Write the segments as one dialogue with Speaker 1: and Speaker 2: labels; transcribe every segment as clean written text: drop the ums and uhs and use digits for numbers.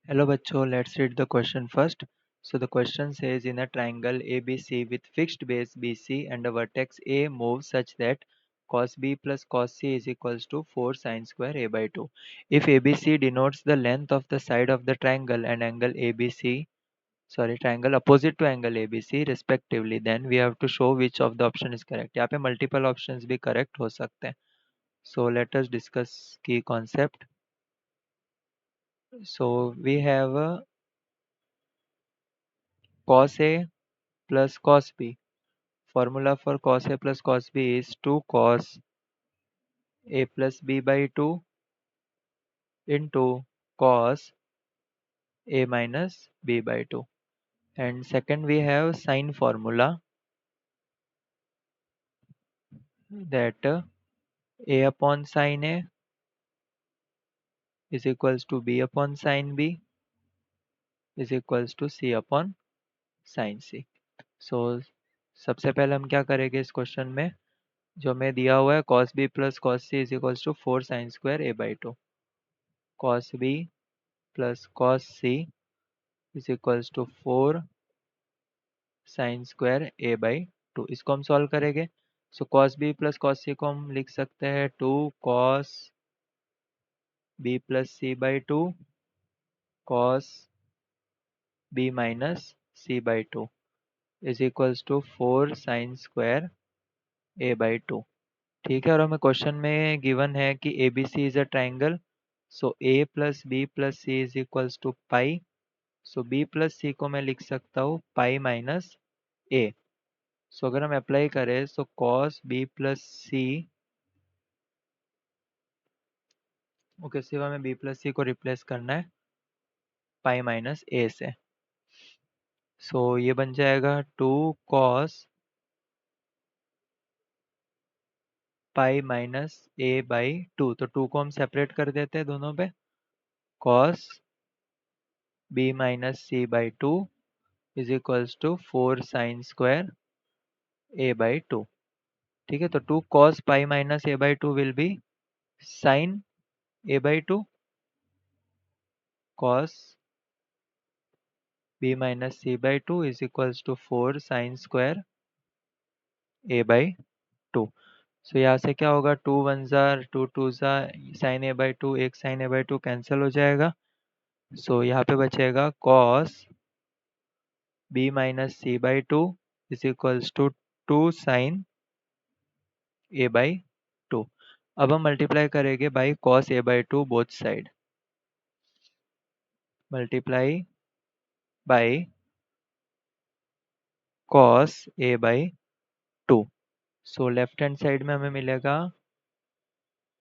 Speaker 1: Hello बच्चों, let's read the question first. So the question says in a triangle ABC with fixed base BC and a vertex A moves such that cos B plus cos C is equals to 4 sin square A by 2. If ABC denotes the length of the side of the triangle and angle ABC, triangle opposite to angle ABC respectively, then we have to show which of the option is correct. यहाँ पे multiple options भी correct हो सकते हैं. So let us discuss key concept. So we have cos A plus cos B. Formula for cos A plus cos B is 2 cos A plus B by 2 into cos A minus B by 2. And second we have sine formula that A upon sine A is equals to B upon sine B is equals to C upon sine C. So सबसे पहले हम क्या करेंगे इस question में, जो हमें दिया हुआ है cos B plus cos C is equals to 4 sin square A by 2. Cos B plus cos C is equals to 4 sine square A by 2. इसको हम सॉल्व करेंगे. So cos B plus cos C को हम लिख सकते हैं 2 cos B plus C by 2 cos B minus C by 2 is equals to 4 sine square A by 2. ठीक है, और हमें क्वेश्चन में गिवन है कि A B C is a triangle. So A plus B plus C is equals to pi. So B plus C को मैं लिख सकता हूँ पाई माइनस ए. सो अगर हम अप्लाई करें तो कॉस बी प्लस सी, ओके, सिर्फ हमें बी प्लस सी को रिप्लेस करना है पाई माइनस ए से. सो ये बन जाएगा 2 cos pi minus A by 2. तो 2 को हम सेपरेट कर देते हैं दोनों पे. Cos B minus C by 2 is equals to 4 sine square A by 2. ठीक है, तो 2 cos pi minus A by 2 will be sine A by 2. Cos B minus C by 2 is equals to 4 sine square A by 2. So यहाँ से क्या होगा, 2 one ज़ार 2 टू ज़ा साइन ए बाई 2, एक साइन ए बाई 2 कैंसिल हो जाएगा. सो यहाँ पे बचेगा cos B minus C by 2 is equals to 2 sine A by 2. अब हम मल्टीप्लाई करेंगे by cos A by 2 both side. Multiply by cos A by 2. So left hand side में हमें मिलेगा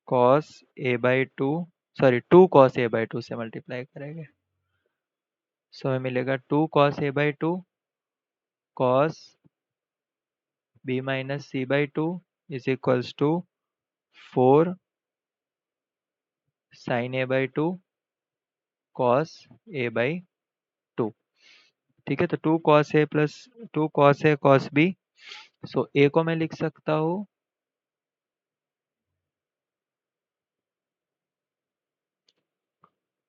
Speaker 1: कॉस ए by 2, sorry 2 cos A by 2 से multiply करेंगे. So हमें मिलेगा 2 cos A by 2 cos B minus C by 2 is equals to 4 sine A by 2 cos A by 2. ठीक है, तो 2 cos A plus 2 cos A cos B. So A को मैं लिख सकता हूँ,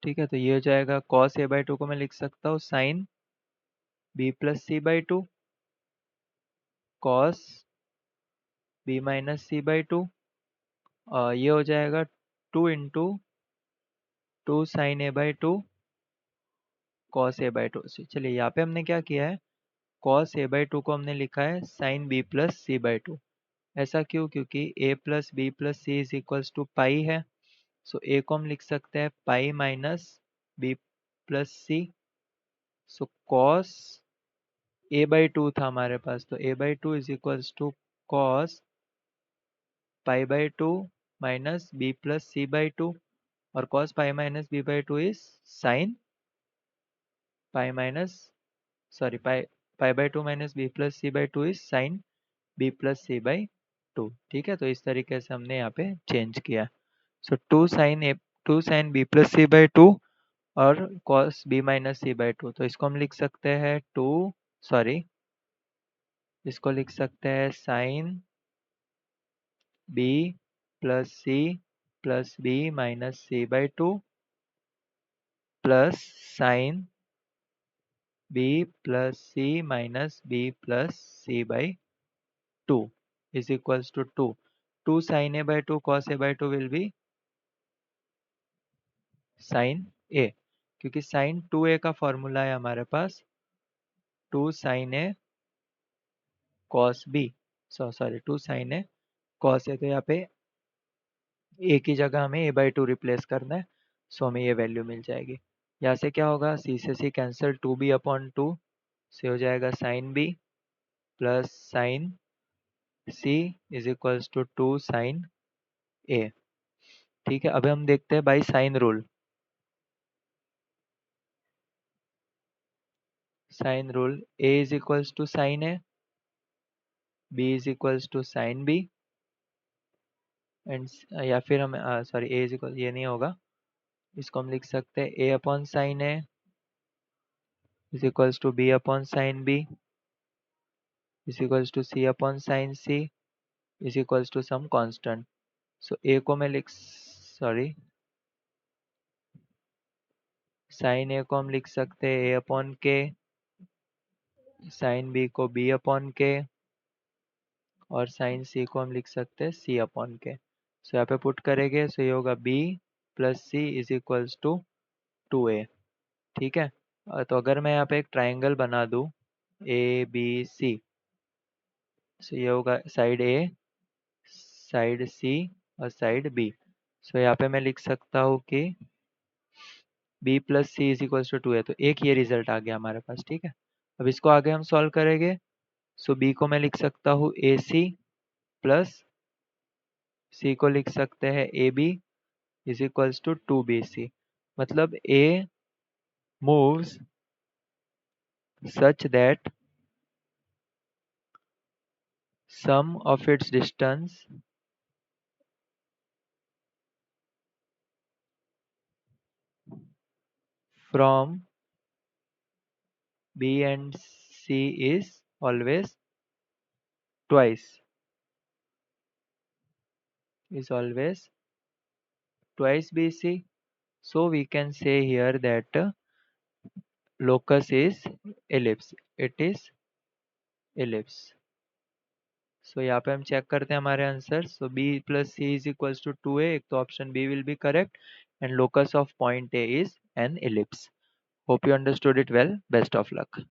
Speaker 1: ठीक है, तो ये हो जाएगा कॉस ए बाई 2 को मैं लिख सकता हूँ sine B plus C by 2 cos B minus C by 2. ये हो जाएगा 2 into 2 sine A by 2 cos A by 2. चलिए यहाँ पे हमने क्या किया है, कॉस ए बाई 2 को हमने लिखा है sine B plus C by 2. ऐसा क्यों, क्योंकि A plus B plus C is equals to pi है. सो ए को हम लिख सकते हैं pi minus B plus C. So cos A by 2 था हमारे पास, तो A by 2 is equals to cos pi by 2 minus B plus C by 2. और cos pi minus B by 2 is sine pi minus, sorry pi pi by 2 minus B plus C by 2 is sine B plus C by 2. ठीक है, तो इस तरीके से हमने यहाँ पे चेंज किया. So 2 sine B plus C by 2 और cos B minus C by 2. तो इसको हम लिख सकते हैं सॉरी इसको लिख सकते हैं sine B plus B minus C by 2 plus sine b plus c minus b plus c by 2 is equals to 2. 2 sin a by 2 cos a by 2 will be sin a, क्योंकि sin 2a का formula है हमारे पास 2 sin a cos b, sorry 2 sin a cos a, तो यहाँ पे a की जगह हमें a बाई टू रिप्लेस करना है, सो हमें ये वैल्यू मिल जाएगी। यहाँ से क्या होगा, c से c कैंसिल, 2b अपॉन 2 से हो जाएगा sine b plus sine c is equals to 2 sine a। ठीक है, अब हम देखते हैं by sine rule. Sine rule, a is equals to sine a, b is equals to sine b and, या फिर हम सॉरी a इज इक्वल, ये नहीं होगा, इसको हम लिख सकते हैं a upon sine a is equals to b upon sine b is equals to c upon sine c is equals to some constant. So a को मैं लिख, सॉरी साइन a को हम लिख सकते हैं a अपॉन के, साइन b को b अपॉन के और साइन c को हम लिख सकते हैं c अपॉन के। सो यहाँ पे पुट करेंगे, सो ये होगा b plus C is equals to 2a। ठीक है, तो अगर मैं यहाँ पे एक ट्राइंगल बना दूँ ए बी सी, सो ये होगा साइड ए, साइड सी और साइड बी। सो यहाँ पे मैं लिख सकता हूँ कि b plus C is equals to 2a, तो एक ये रिजल्ट आ गया हमारे पास। ठीक है, अब इसको आगे हम सॉल्व करेंगे। सो b को मैं लिख सकता हूँ ए सी प्लस c को लिख सकते हैं A B is equals to 2bc। मतलब a moves such that sum of its distance from b and c is always twice, is always twice bc. So we can say here that locus is ellipse, it is ellipse। सो यहाँ पे हम check करते हैं हमारे answer. So b plus C is equals to 2a, एक तो option B will be correct and locus of point A is an ellipse। Hope you understood it well, best of luck.